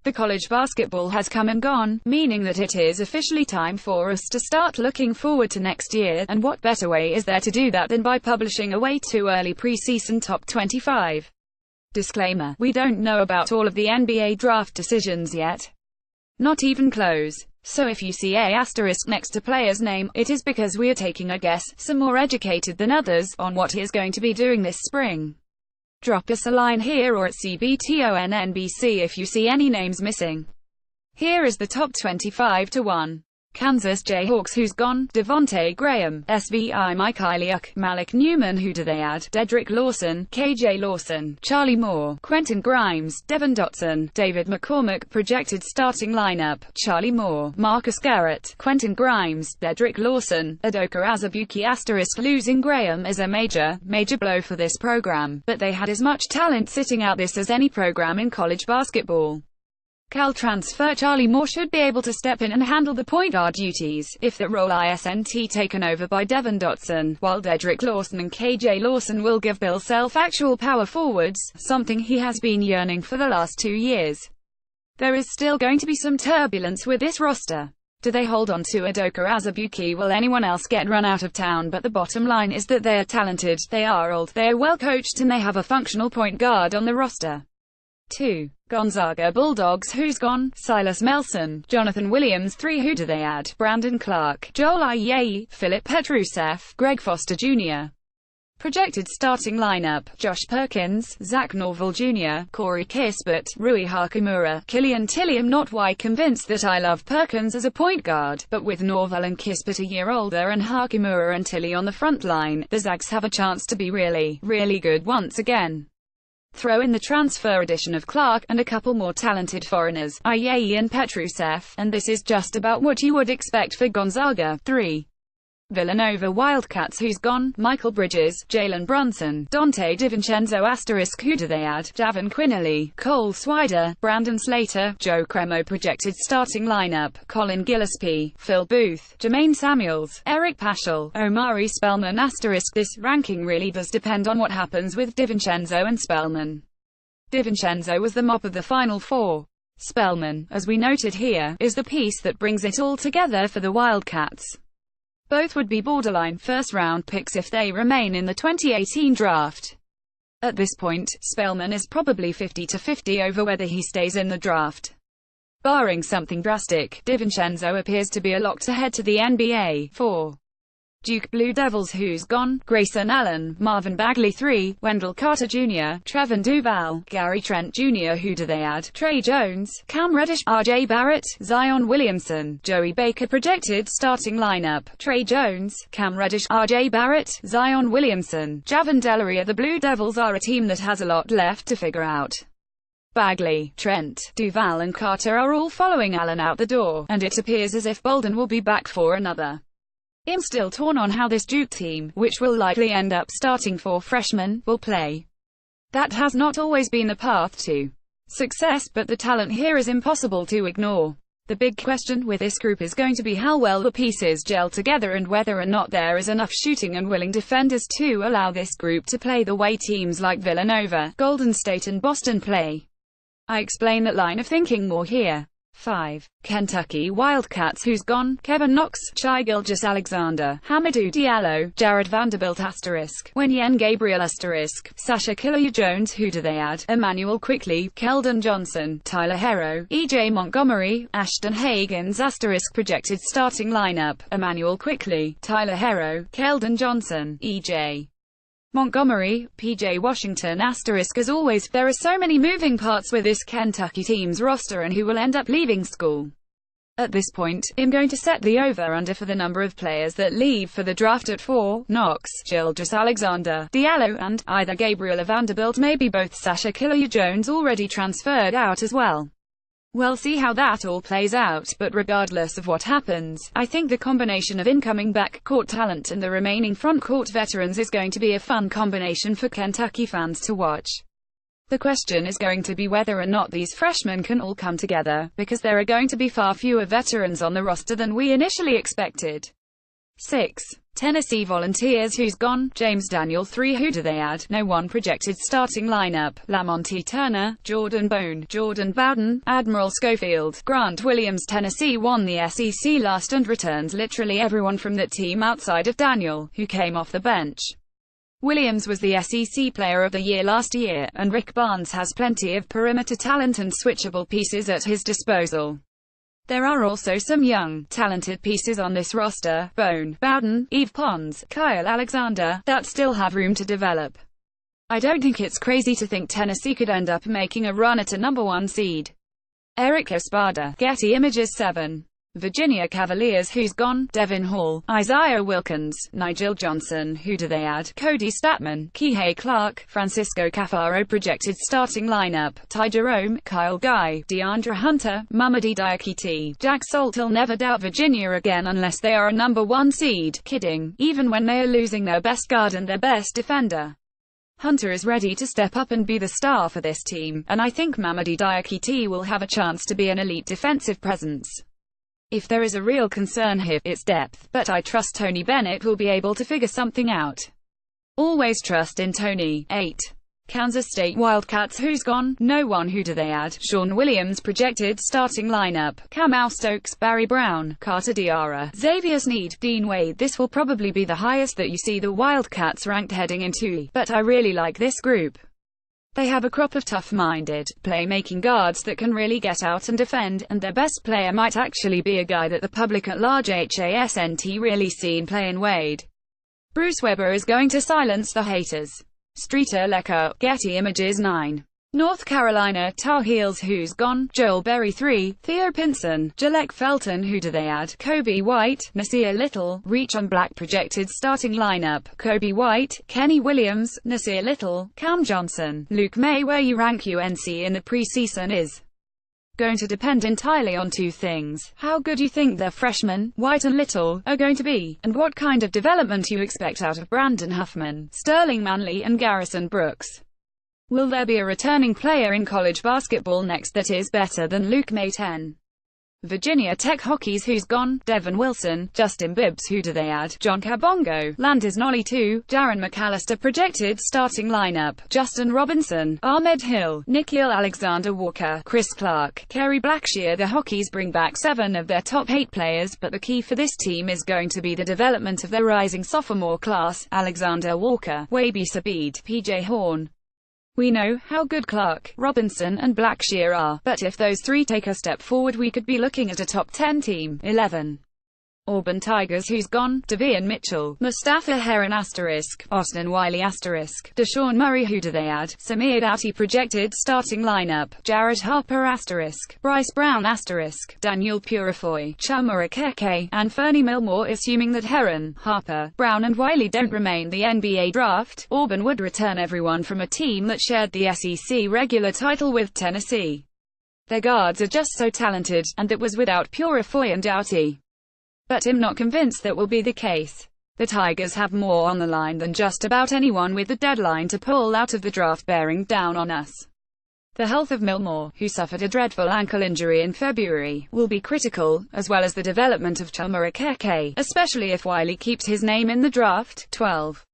The college basketball has come and gone, meaning that it is officially time for us to start looking forward to next year, and what better way is there to do that than by publishing a way too early preseason top 25. Disclaimer: we don't know about all of the NBA draft decisions yet. Not even close. So if you see a asterisk next to player's name, it is because we are taking a guess, some more educated than others, on what he is going to be doing this spring. Drop us a line here or at CBTONNBC if you see any names missing. Here is the top 25 to 1. Kansas Jayhawks who's gone, Devontae Graham, SVI Mike Iliuk, Malik Newman who do they add, Dedrick Lawson, KJ Lawson, Charlie Moore, Quentin Grimes, Devin Dotson, David McCormack projected starting lineup, Charlie Moore, Marcus Garrett, Quentin Grimes, Dedrick Lawson, Udoka Azubuike *. Losing Graham is a major blow for this program, but they had as much talent sitting out this as any program in college basketball. Cal transfer Charlie Moore should be able to step in and handle the point guard duties, if that role isn't taken over by Devin Dotson, while Dedrick Lawson and KJ Lawson will give Bill Self actual power forwards, something he has been yearning for the last 2 years. There is still going to be some turbulence with this roster. Do they hold on to Udoka Azubuike? Will anyone else get run out of town? But the bottom line is that they are talented, they are old, they are well coached, and they have a functional point guard on the roster. 2. Gonzaga Bulldogs who's gone, Silas Melson, Jonathan Williams 3 who do they add, Brandon Clark, Joel Ayayi, Philip Petrusev, Greg Foster Jr. Projected starting lineup, Josh Perkins, Zach Norvell Jr., Corey Kispert, Rui Hachimura, Killian Tilly. I'm not why convinced that I love Perkins as a point guard, but with Norvell and Kispert a year older and Hachimura and Tilly on the front line, the Zags have a chance to be really good once again. Throw in the transfer addition of Clark, and a couple more talented foreigners, Ayayi and Petrusev, and this is just about what you would expect for Gonzaga. 3. Villanova Wildcats who's gone, Michael Bridges, Jalen Brunson, Dante DiVincenzo * who do they add, Javon Quinerly, Cole Swider, Brandon Slater, Joe Cremo projected starting lineup, Colin Gillespie, Phil Booth, Jermaine Samuels, Eric Paschal, Omari Spellman * This ranking really does depend on what happens with DiVincenzo and Spellman. DiVincenzo was the mop of the Final Four. Spellman, as we noted here, is the piece that brings it all together for the Wildcats. Both would be borderline first-round picks if they remain in the 2018 draft. At this point, Spellman is probably 50-50 over whether he stays in the draft. Barring something drastic, DiVincenzo appears to be a lock to head to the NBA. 4. Duke Blue Devils who's gone, Grayson Allen, Marvin Bagley 3, Wendell Carter Jr., Trevon Duval, Gary Trent Jr. who do they add, Trey Jones, Cam Reddish, RJ Barrett, Zion Williamson, Joey Baker projected starting lineup, Trey Jones, Cam Reddish, RJ Barrett, Zion Williamson, Javon Delaware. The Blue Devils are a team that has a lot left to figure out. Bagley, Trent, Duval and Carter are all following Allen out the door, and it appears as if Bolden will be back for another. I'm still torn on how this Duke team, which will likely end up starting 4 freshmen, will play. That has not always been the path to success, but the talent here is impossible to ignore. The big question with this group is going to be how well the pieces gel together and whether or not there is enough shooting and willing defenders to allow this group to play the way teams like Villanova, Golden State and Boston play. I explain that line of thinking more here. 5. Kentucky Wildcats who's gone, Kevin Knox, Shai Gilgeous-Alexander, Hamidou Diallo, Jared Vanderbilt * Wenyen Gabriel * Sasha Killua-Jones who do they add, Emmanuel Quickley, Keldon Johnson, Tyler Herro, EJ Montgomery, Ashton Hagans * projected starting lineup, Emmanuel Quickley, Tyler Herro, Keldon Johnson, EJ Montgomery, PJ Washington *. As always, there are so many moving parts with this Kentucky team's roster and who will end up leaving school. At this point, I'm going to set the over-under for the number of players that leave for the draft at 4, Knox, Gilgeous-Alexander, Diallo, and either Gabriel or Vanderbilt, maybe both. Sasha Killua-Jones already transferred out as well. We'll see how that all plays out, but regardless of what happens, I think the combination of incoming backcourt talent and the remaining frontcourt veterans is going to be a fun combination for Kentucky fans to watch. The question is going to be whether or not these freshmen can all come together, because there are going to be far fewer veterans on the roster than we initially expected. 6. Tennessee Volunteers who's gone, James Daniel 3 who do they add, no one projected starting lineup, Lamonte Turner, Jordan Bone, Jordan Bowden, Admiral Schofield, Grant Williams. Tennessee won the SEC last and returns literally everyone from that team outside of Daniel, who came off the bench. Williams was the SEC Player of the Year last year, and Rick Barnes has plenty of perimeter talent and switchable pieces at his disposal. There are also some young, talented pieces on this roster, Bone, Bowden, Eve Pons, Kyle Alexander, that still have room to develop. I don't think it's crazy to think Tennessee could end up making a run at a #1 seed. Eric Espada, Getty Images 7. Virginia Cavaliers who's gone, Devin Hall, Isaiah Wilkins, Nigel Johnson who do they add, Cody Statman, Kihei Clark, Francisco Cafaro projected starting lineup, Ty Jerome, Kyle Guy, DeAndre Hunter, Mamadi Diakite, Jack Salt. I'll never doubt Virginia again unless they are a #1 seed, kidding, even when they are losing their best guard and their best defender. Hunter is ready to step up and be the star for this team, and I think Mamadi Diakite will have a chance to be an elite defensive presence. If there is a real concern here, it's depth, but I trust Tony Bennett will be able to figure something out. Always trust in Tony. 8. Kansas State Wildcats who's gone, no one who do they add, Sean Williams projected starting lineup, Kamau Stokes, Barry Brown, Carter Diarra, Xavier Sneed, Dean Wade. This will probably be the highest that you see the Wildcats ranked heading into, but I really like this group. They have a crop of tough-minded, playmaking guards that can really get out and defend, and their best player might actually be a guy that the public at large hasn't really seen play in Wade. Bruce Weber is going to silence the haters. Streeter Lecker, Getty Images 9. North Carolina Tar Heels who's gone, Joel Berry 3, Theo Pinson, Jalek Felton who do they add, Kobe White, Nasir Little, Reach on Black projected starting lineup, Kobe White, Kenny Williams, Nasir Little, Cam Johnson, Luke May. Where you rank UNC in the preseason is going to depend entirely on two things: how good you think their freshmen, White and Little, are going to be, and what kind of development you expect out of Brandon Huffman, Sterling Manley and Garrison Brooks. Will there be a returning player in college basketball next that is better than Luke May? 10. Virginia Tech Hokies who's gone, Devin Wilson, Justin Bibbs who do they add, John Kabongo, Landis Nolly 2, Darren McAllister projected starting lineup, Justin Robinson, Ahmed Hill, Nickeil Alexander-Walker, Chris Clark, Kerry Blackshear. The Hokies bring back 7 of their top 8 players, but the key for this team is going to be the development of their rising sophomore class, Alexander Walker, Wabi Sabid, PJ Horn. We know how good Clark, Robinson and Blackshear are, but if those 3 take a step forward we could be looking at a top 10 team. 11. Auburn Tigers who's gone, Davion Mitchell, Mustafa Heron *, Austin Wiley *, Deshaun Murray who do they add, Samir Doughty projected starting lineup, Jared Harper *, Bryce Brown *, Daniel Purifoy, Chuma Okeke, and Fernie Milmore. Assuming that Heron, Harper, Brown and Wiley don't remain the NBA draft, Auburn would return everyone from a team that shared the SEC regular title with Tennessee. Their guards are just so talented, and that was without Purifoy and Doughty. But I'm not convinced that will be the case. The Tigers have more on the line than just about anyone, with the deadline to pull out of the draft bearing down on us. The health of Milmore, who suffered a dreadful ankle injury in February, will be critical, as well as the development of Chuma Okeke, especially if Wiley keeps his name in the draft. 12.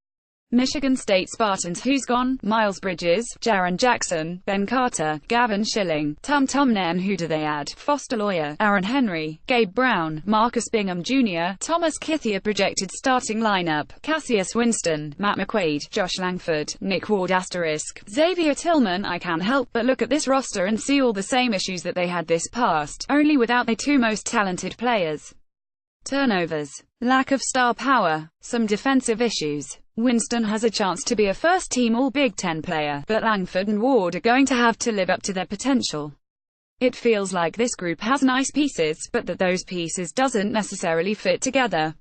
Michigan State Spartans who's gone, Miles Bridges, Jaren Jackson, Ben Carter, Gavin Schilling, Tum Tum Nen who do they add, Foster Loyer, Aaron Henry, Gabe Brown, Marcus Bingham Jr., Thomas Kithia projected starting lineup, Cassius Winston, Matt McQuaid, Josh Langford, Nick Ward *, Xavier Tillman. I can't help but look at this roster and see all the same issues that they had this past, only without their 2 most talented players. Turnovers, lack of star power, some defensive issues. Winston has a chance to be a first-team All-Big Ten player, but Langford and Ward are going to have to live up to their potential. It feels like this group has nice pieces, but that those pieces doesn't necessarily fit together.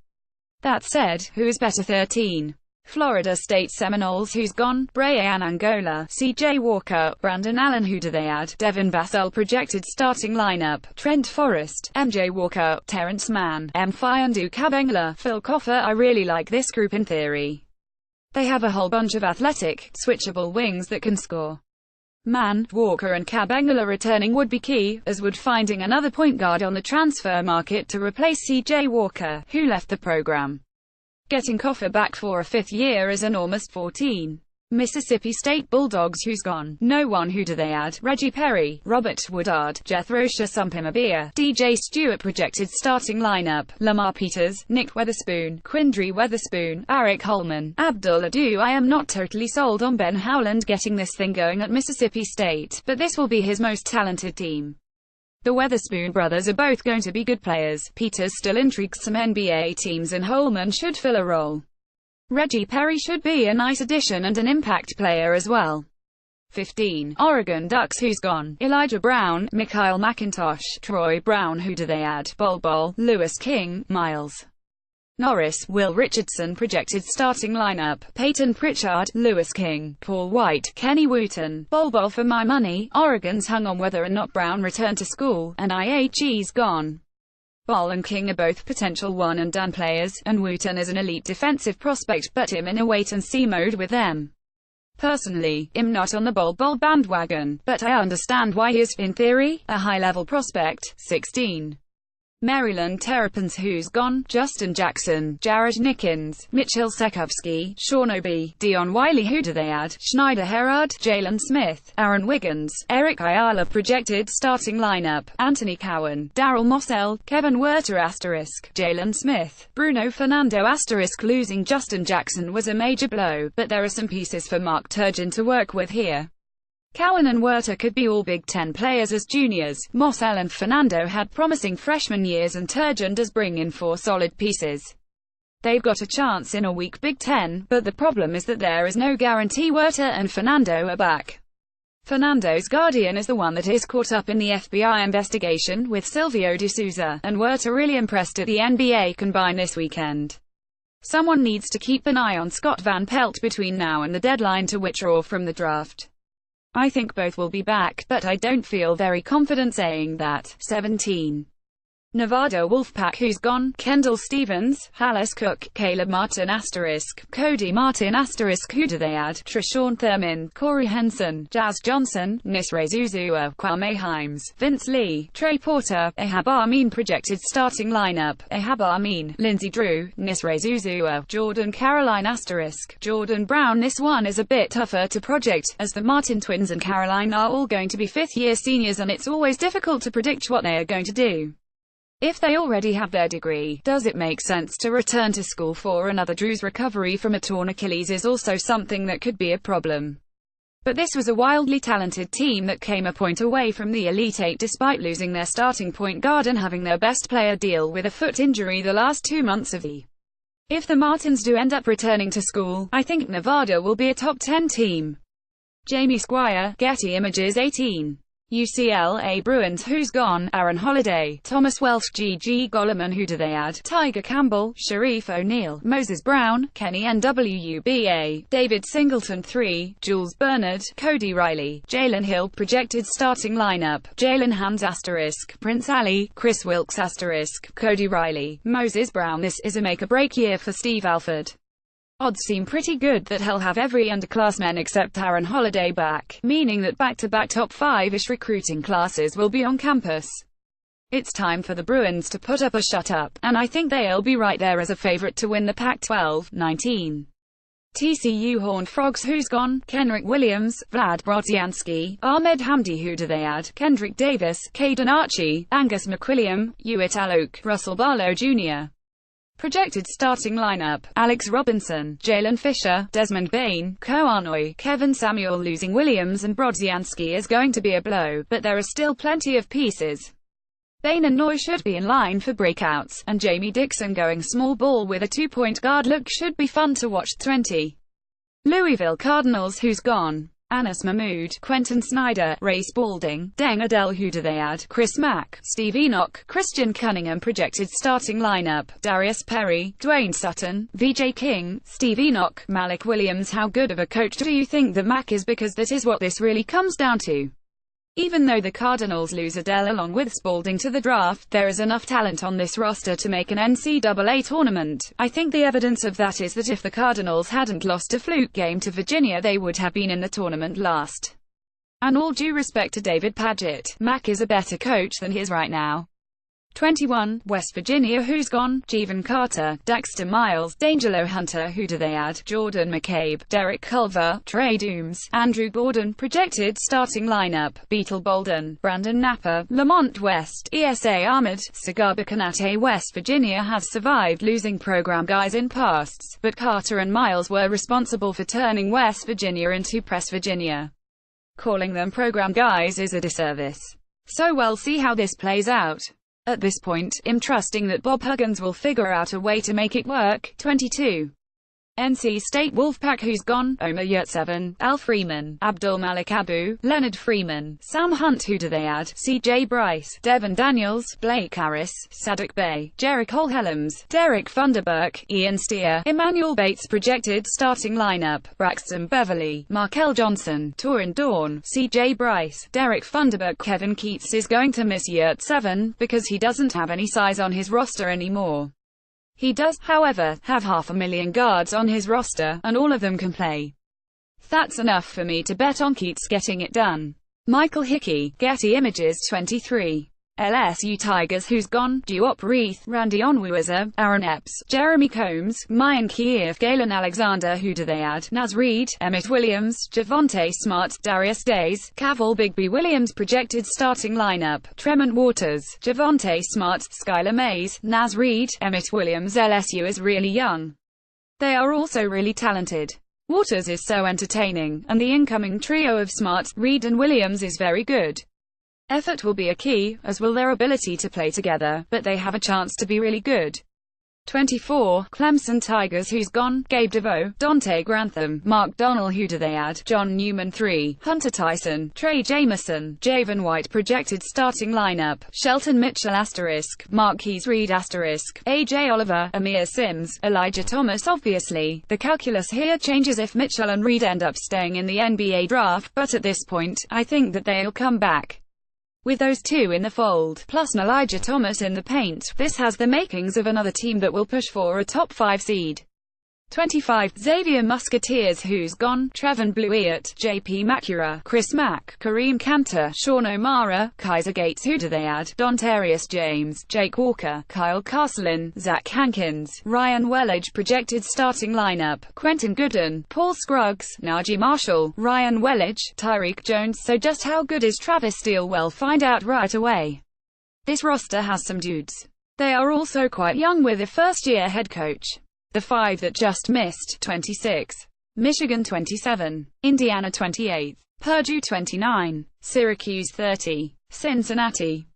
That said, who is better? 13. Florida State Seminoles who's gone, Brian Angola, CJ Walker, Brandon Allen who do they add, Devin Vassell projected starting lineup, Trent Forrest, MJ Walker, Terrence Mann, Mfiandu Kabengula, Phil Coffer. I really like this group in theory. They have a whole bunch of athletic, switchable wings that can score. Mann, Walker and Kabengula returning would be key, as would finding another point guard on the transfer market to replace CJ Walker, who left the program. Getting Coffer back for a fifth year is enormous. 14. Mississippi State Bulldogs. Who's gone? No one. Who do they add? Reggie Perry, Robert Woodard, Jethro Sumpimabia, DJ Stewart. Projected starting lineup: Lamar Peters, Nick Weatherspoon, Quindry Weatherspoon, Eric Holman, Abdul Adu. I am not totally sold on Ben Howland getting this thing going at Mississippi State, but this will be his most talented team. The Weatherspoon brothers are both going to be good players. Peters still intrigues some NBA teams and Holman should fill a role. Reggie Perry should be a nice addition and an impact player as well. 15. Oregon Ducks. Who's gone? Elijah Brown, Mikhail McIntosh, Troy Brown. Who do they add? Bol, Lewis King, Miles Norris, Will Richardson. Projected starting lineup: Peyton Pritchard, Lewis King, Paul White, Kenny Wooten. Bol for my money. Oregon's hung on whether or not Brown returned to school, and IHE's gone. Bol and King are both potential one-and-done players, and Wooten is an elite defensive prospect, but I'm in a wait-and-see mode with them. Personally, I'm not on the Bol bandwagon, but I understand why he is, in theory, a high-level prospect. 16. Maryland Terrapins. Who's gone? Justin Jackson, Jared Nickens, Mitchell Sekovsky, Sean Obi, Dion Wiley. Who do they add? Schneider Herard, Jalen Smith, Aaron Wiggins, Eric Ayala. Projected starting lineup: Anthony Cowan, Darryl Mossell, Kevin Werter *, Jalen Smith, Bruno Fernando *. Losing Justin Jackson was a major blow, but there are some pieces for Mark Turgeon to work with here. Cowan and Werter could be all Big Ten players as juniors. Mossell and Fernando had promising freshman years, and Turgeon does bring in 4 solid pieces. They've got a chance in a weak Big Ten, but the problem is that there is no guarantee Werter and Fernando are back. Fernando's guardian is the one that is caught up in the FBI investigation with Silvio De Souza, and Werter really impressed at the NBA Combine this weekend. Someone needs to keep an eye on Scott Van Pelt between now and the deadline to withdraw from the draft. I think both will be back, but I don't feel very confident saying that. 17. Nevada Wolfpack. Who's gone? Kendall Stevens, Hallis Cook, Caleb Martin *, Cody Martin *. Who do they add? Treshawn Thurman, Corey Henson, Jazz Johnson, Nisre Zuzua, Kwame Himes, Vince Lee, Trey Porter, Ahab Amin. Projected starting lineup: Ahab Amin, Lindsey Drew, Nisre Zuzua, Jordan Caroline *, Jordan Brown. This one is a bit tougher to project, as the Martin twins and Caroline are all going to be fifth-year seniors, and it's always difficult to predict what they are going to do. If they already have their degree, does it make sense to return to school for another? Drew's recovery from a torn Achilles is also something that could be a problem. But this was a wildly talented team that came a point away from the Elite Eight despite losing their starting point guard and having their best player deal with a foot injury the last 2 months of the. If the Martins do end up returning to school, I think Nevada will be a top 10 team. Jamie Squire, Getty Images. 18. UCLA Bruins. Who's gone? Aaron Holiday, Thomas Welsh, G.G. Golliman. Who do they add? Tiger Campbell, Sharif O'Neal, Moses Brown, Kenny Nwuba, David Singleton. 3. Jules Bernard, Cody Riley, Jalen Hill. Projected starting lineup: Jalen Hands *, Prince Ali, Chris Wilkes *, Cody Riley, Moses Brown. This is a make-or-break year for Steve Alford. Odds seem pretty good that he'll have every underclassman except Aaron Holiday back, meaning that back-to-back top 5-ish recruiting classes will be on campus. It's time for the Bruins to put up or shut up, and I think they'll be right there as a favorite to win the Pac-12. 19. TCU Horned Frogs. Who's gone? Kenrick Williams, Vlad Brodzianski, Ahmed Hamdi. Who do they add? Kendrick Davis, Caden Archie, Angus McWilliam, Hewitt Alok, Russell Barlow Jr. Projected starting lineup: Alex Robinson, Jalen Fisher, Desmond Bain, Koanoy, Kevin Samuel. Losing Williams and Brodzianski is going to be a blow, but there are still plenty of pieces. Bain and Noy should be in line for breakouts, and Jamie Dixon going small ball with a 2-point guard look should be fun to watch. 20. Louisville Cardinals. Who's gone? Anas Mahmoud, Quentin Snyder, Ray Spalding, Deng Adele. Who do they add? Chris Mack, Steve Enoch, Christian Cunningham. Projected starting lineup: Darius Perry, Dwayne Sutton, VJ King, Steve Enoch, Malik Williams. How good of a coach do you think that Mack is? Because that is what this really comes down to. Even though the Cardinals lose Adele along with Spalding to the draft, there is enough talent on this roster to make an NCAA tournament. I think the evidence of that is that if the Cardinals hadn't lost a fluke game to Virginia, they would have been in the tournament last. And all due respect to David Padgett, Mack is a better coach than he is right now. 21. West Virginia, who's gone? Jeevan Carter, Dexter Miles, D'Angelo Hunter. Who do they add? Jordan McCabe, Derek Culver, Trey Dooms, Andrew Gordon. Projected starting lineup: Beetle Bolden, Brandon Napper, Lamont West, ESA Ahmed, Sagaba Kanate. West Virginia has survived losing program guys in pasts, but Carter and Miles were responsible for turning West Virginia into Press Virginia. Calling them program guys is a disservice. So we'll see how this plays out. At this point, I'm trusting that Bob Huggins will figure out a way to make it work. 22. NC State Wolfpack, who's gone? Omer Yurtseven, Al Freeman, Abdul Malik Abu, Leonard Freeman, Sam Hunt. Who do they add? CJ Bryce, Devin Daniels, Blake Harris, Sadek Bey, Jerick Holhelms, Derek Funderburk, Ian Steer, Emmanuel Bates. Projected starting lineup: Braxton Beverly, Markel Johnson, Torin Dawn, CJ Bryce, Derek Funderburk. Kevin Keats is going to miss Yurtseven because he doesn't have any size on his roster anymore. He does, however, have 500,000 guards on his roster, and all of them can play. That's enough for me to bet on Keats getting it done. Michael Hickey, Getty Images. 23. LSU Tigers, who's gone? Duop Reith, Randy Onwuaza, Aaron Epps, Jeremy Combs, Mayan Kiev, Galen Alexander. Who do they add? Naz Reid, Emmett Williams, Javonte Smart, Darius Days, Caval Bigby Williams. Projected starting lineup: Tremont Waters, Javonte Smart, Skylar Mays, Naz Reid, Emmett Williams. LSU is really young. They are also really talented. Waters is so entertaining, and the incoming trio of Smart, Reid and Williams is very good. Effort will be a key, as will their ability to play together, but they have a chance to be really good. 24. Clemson Tigers, who's gone? Gabe DeVoe, Dante Grantham, Mark Donnell. Who do they add? John Newman. 3. Hunter Tyson, Trey Jameson, Javen White. Projected starting lineup: Shelton Mitchell asterisk, Marquise Reed asterisk, AJ Oliver, Amir Sims, Elijah Thomas. Obviously, the calculus here changes if Mitchell and Reed end up staying in the NBA draft, but at this point, I think that they'll come back. With those two in the fold, plus Elijah Thomas in the paint, this has the makings of another team that will push for a top 5 seed. 25. Xavier Musketeers, who's gone? Trevon Bluiett, JP Macura, Chris Mack, Kareem Cantor, Sean O'Mara, Kaiser Gates. Who do they add? Dontarius James, Jake Walker, Kyle Carcelin, Zach Hankins, Ryan Wellage. Projected starting lineup: Quentin Goodin, Paul Scruggs, Najee Marshall, Ryan Wellage, Tyreek Jones. So just how good is Travis Steele? We'll find out right away. This roster has some dudes. They are also quite young with a first-year head coach. The 5 that just missed: 26. Michigan 27, Indiana 28, Purdue 29, Syracuse 30, Cincinnati